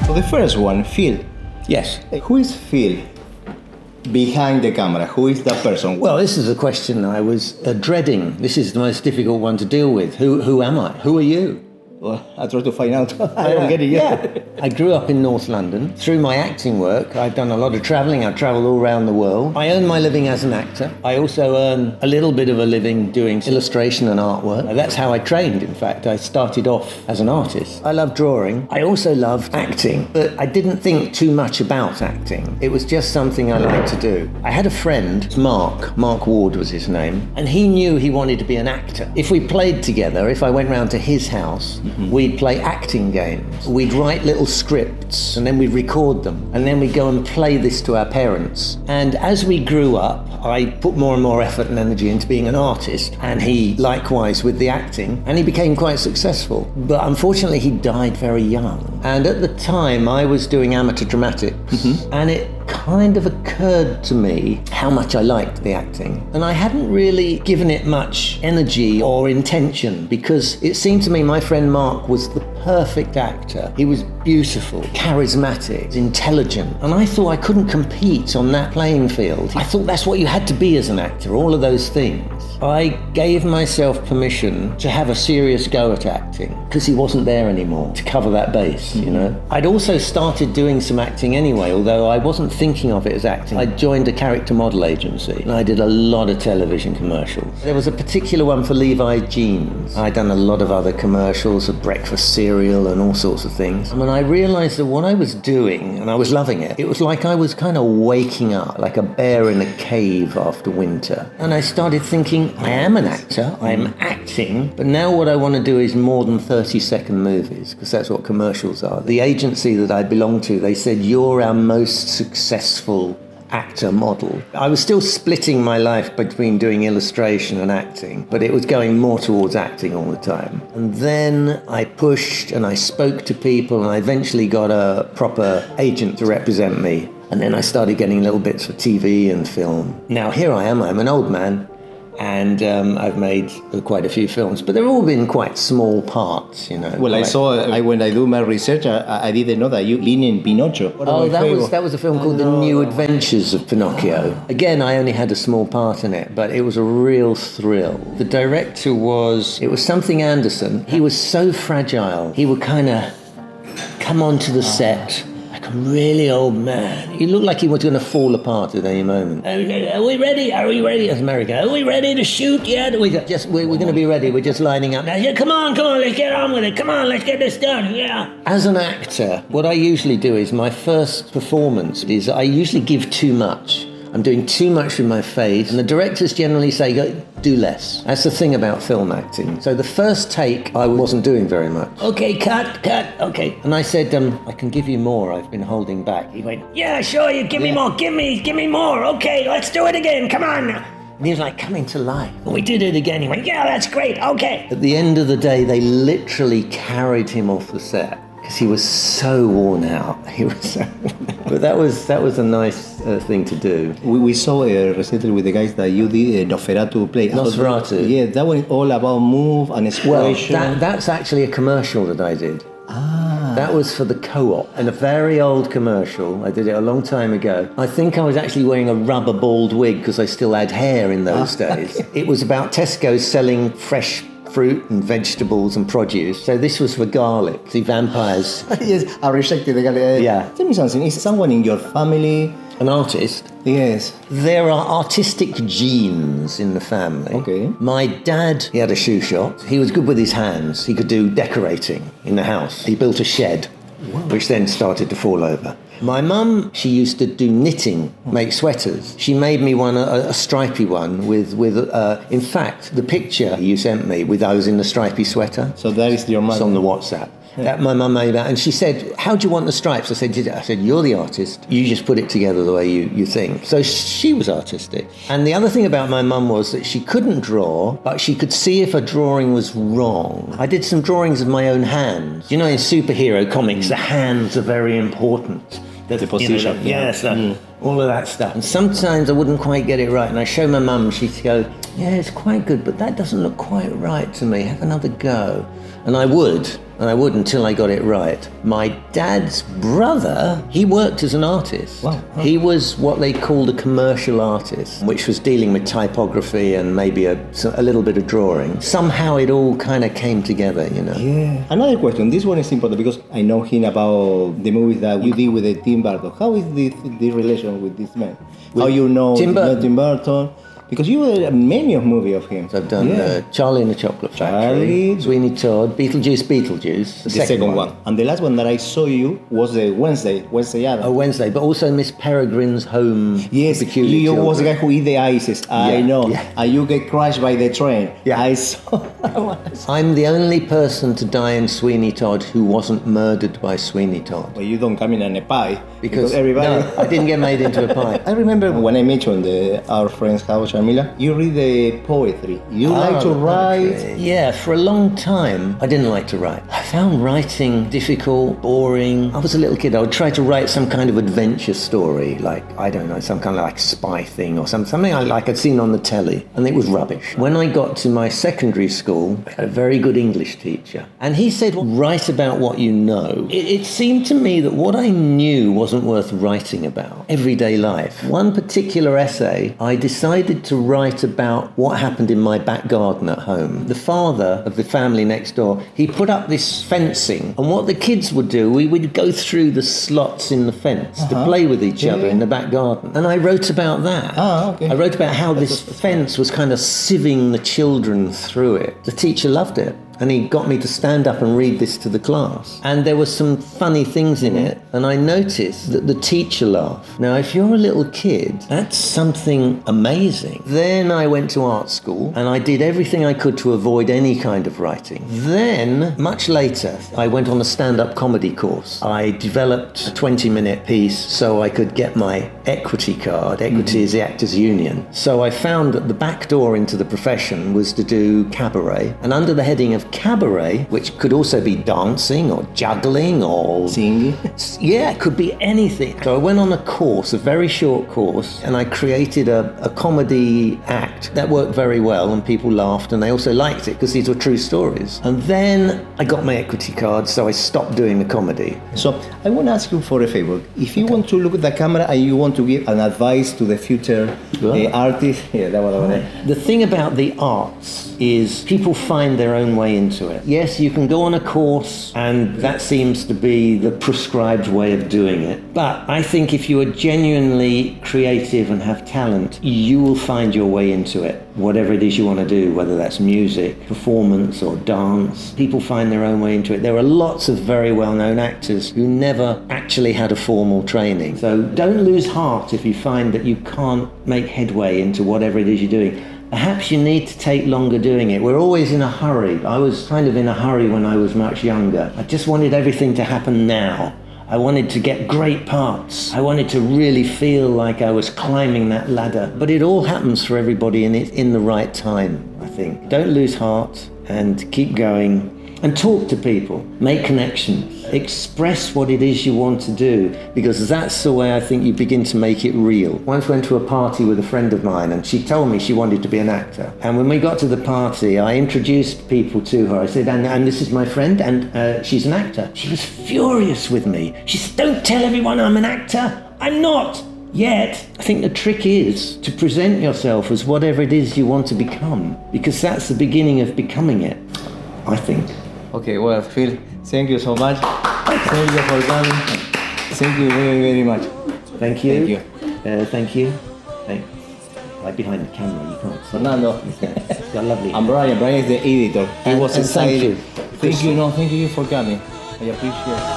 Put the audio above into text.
So the first one, Phil. Yes. Who is Phil behind the camera? Who is that person? Well, this is a question I was dreading. This is the most difficult one to deal with. Who am I? Who are you? Well, I try to find out. I don't get it yet. Yeah. I grew up in North London. Through my acting work, I've done a lot of travelling. I've travelled all around the world. I earn my living as an actor. I also earn a little bit of a living doing illustration and artwork. That's how I trained, in fact. I started off as an artist. I love drawing. I also loved acting, but I didn't think too much about acting. It was just something I liked to do. I had a friend, Mark Ward was his name, and he knew he wanted to be an actor. If we played together, if I went round to his house, we'd play acting games. We'd write little scripts and then we'd record them. And then we'd go and play this to our parents. And as we grew up, I put more and more effort and energy into being an artist. And he likewise with the acting. And he became quite successful. But unfortunately, he died very young. And at the time, I was doing amateur dramatics. And it kind of occurred to me how much I liked the acting. And I hadn't really given it much energy or intention because it seemed to me my friend Mark was the perfect actor. He was beautiful, charismatic, intelligent. And I thought I couldn't compete on that playing field. I thought that's what you had to be as an actor, all of those things. I gave myself permission to have a serious go at acting because he wasn't there anymore to cover that base, you know. I'd also started doing some acting anyway, although I wasn't thinking of it as acting. I joined a character model agency and I did a lot of television commercials. There was a particular one for Levi's jeans. I'd done a lot of other commercials, of breakfast cereal and all sorts of things. And I realized that what I was doing, and I was loving it, it was like I was kind of waking up like a bear in a cave after winter. And I started thinking, I am an actor, I'm acting, but now what I want to do is more than 30-second movies, because that's what commercials are. The agency that I belong to, they said, you're our most successful actor model. I was still splitting my life between doing illustration and acting, but it was going more towards acting all the time. And then I pushed and I spoke to people and I eventually got a proper agent to represent me. And then I started getting little bits for TV and film. Now here I am, I'm an old man. And I've made quite a few films, but they've all been quite small parts, you know. Well, when I do my research, I didn't know that you lean in Pinocchio. That was a film called The New Adventures of Pinocchio. Again, I only had a small part in it, but it was a real thrill. The director was something Anderson. He was so fragile. He would kind of come onto the set like a really old man. He looked like he was going to fall apart at any moment. Are we ready? Are we ready? As America, are we ready to shoot yet? We're going to be ready. We're just lining up now. Yeah, come on, let's get on with it. Come on, let's get this done. Yeah. As an actor, what I usually do is my first performance is I usually give too much. I'm doing too much with my face, and the directors generally say, do less. That's the thing about film acting. So the first take, I wasn't doing very much. Okay, cut, okay. And I said, I can give you more, I've been holding back. He went, yeah, sure, you give me more, give me more, okay, let's do it again, come on. And he was like coming to life. And we did it again, he went, yeah, that's great, okay. At the end of the day, they literally carried him off the set. Because he was so worn out. But that was a nice thing to do. We saw recently with the guys that you did Nosferatu play. Nosferatu. Yeah, that one is all about move and exploration. Well, that's actually a commercial that I did. That was for the Co-op, and a very old commercial. I did it a long time ago. I think I was actually wearing a rubber bald wig because I still had hair in those days. It was about Tesco selling fresh fruit and vegetables and produce. So this was for garlic, the vampires. Yes, I rejected the garlic. Yeah. Tell me something, is someone in your family an artist? Yes. There are artistic genes in the family. Okay. My dad, he had a shoe shop. He was good with his hands. He could do decorating in the house. He built a shed, which then started to fall over. My mum, she used to do knitting, make sweaters. She made me one, a stripy one with in fact, the picture you sent me with I was in the stripy sweater. So that is your mother? It's on the WhatsApp. Yeah. That my mum made that, and she said, how do you want the stripes? I said, you're the artist. You just put it together the way you think. So she was artistic. And the other thing about my mum was that she couldn't draw, but she could see if a drawing was wrong. I did some drawings of my own hands. You know, in superhero comics, the hands are very important. The position. Yes, all of that stuff. And sometimes I wouldn't quite get it right. And I show my mum, she'd go, yeah, it's quite good, but that doesn't look quite right to me. Have another go. And I would. and I would until I got it right. My dad's brother, he worked as an artist. Wow. He was what they called a commercial artist, which was dealing with typography and maybe a little bit of drawing. Somehow it all kind of came together, you know. Yeah. Another question. This one is important because I know him about the movies that you did with the Tim Burton. How is the relation with this man? How you know Tim Burton? Tim Burton? Because you were in many of movies of him. So I've done Charlie and the Chocolate Factory, Sweeney Todd, Beetlejuice, the second one. And the last one that I saw you was the Wednesday Addams. Oh, Wednesday, but also Miss Peregrine's Home. Yes, Peculiar you Children. was the guy who eat the ices. I know. Yeah. And you get crushed by the train. Yeah. I saw. I'm the only person to die in Sweeney Todd who wasn't murdered by Sweeney Todd. Well, you don't come in a pie. Because everybody. No, I didn't get made into a pie. I remember when I met you in our friend's house, Shamila, you read the poetry. You like to write. Okay. Yeah, for a long time, I didn't like to write. I found writing difficult, boring. I was a little kid. I would try to write some kind of adventure story, like, I don't know, some kind of like spy thing or something I'd seen on the telly, and it was rubbish. When I got to my secondary school, I had a very good English teacher, and he said, well, write about what you know. It seemed to me that what I knew wasn't worth writing about. Everyday life. One particular essay, I decided to write about what happened in my back garden at home. The father of the family next door, he put up this fencing, and what the kids would do, we would go through the slots in the fence to play with each other in the back garden. And I wrote about that. Okay. I wrote about how this fence was kind of sieving the children through it. The teacher loved it. And he got me to stand up and read this to the class. And there were some funny things in it. And I noticed that the teacher laughed. Now, if you're a little kid, that's something amazing. Then I went to art school and I did everything I could to avoid any kind of writing. Then, much later, I went on a stand-up comedy course. I developed a 20-minute piece so I could get my equity card. Equity is the Actors Union. So I found that the back door into the profession was to do cabaret. And under the heading of cabaret, which could also be dancing or juggling or singing. Yeah, it could be anything. So I went on a course, a very short course, and I created a comedy act that worked very well, and people laughed, and they also liked it because these were true stories. And then I got my equity card, so I stopped doing the comedy. So I want to ask you for a favor. If you want to look at the camera and you want to give an advice to the future artist, The thing about the arts is people find their own way into it. Yes, you can go on a course and that seems to be the prescribed way of doing it. But I think if you are genuinely creative and have talent, you will find your way into it. Whatever it is you want to do, whether that's music, performance or dance, people find their own way into it. There are lots of very well-known actors who never actually had a formal training. So don't lose heart if you find that you can't make headway into whatever it is you're doing. Perhaps you need to take longer doing it. We're always in a hurry. I was kind of in a hurry when I was much younger. I just wanted everything to happen now. I wanted to get great parts. I wanted to really feel like I was climbing that ladder. But it all happens for everybody in the right time, I think. Don't lose heart and keep going. And talk to people, make connections, express what it is you want to do, because that's the way I think you begin to make it real. Once went to a party with a friend of mine and she told me she wanted to be an actor. And when we got to the party, I introduced people to her. I said, and this is my friend, and she's an actor. She was furious with me. She said, don't tell everyone I'm an actor. I'm not. Yet, I think the trick is to present yourself as whatever it is you want to become, because that's the beginning of becoming it, I think. Okay, well, Phil, thank you so much. Thank you for coming. Thank you very, very much. Thank you. Thank you. Thank you. Thanks. Right behind the camera, you can't see. Fernando. It's got lovely. I'm Brian. Brian is the editor. He was and thank excited. you. Thank you for coming. I appreciate it.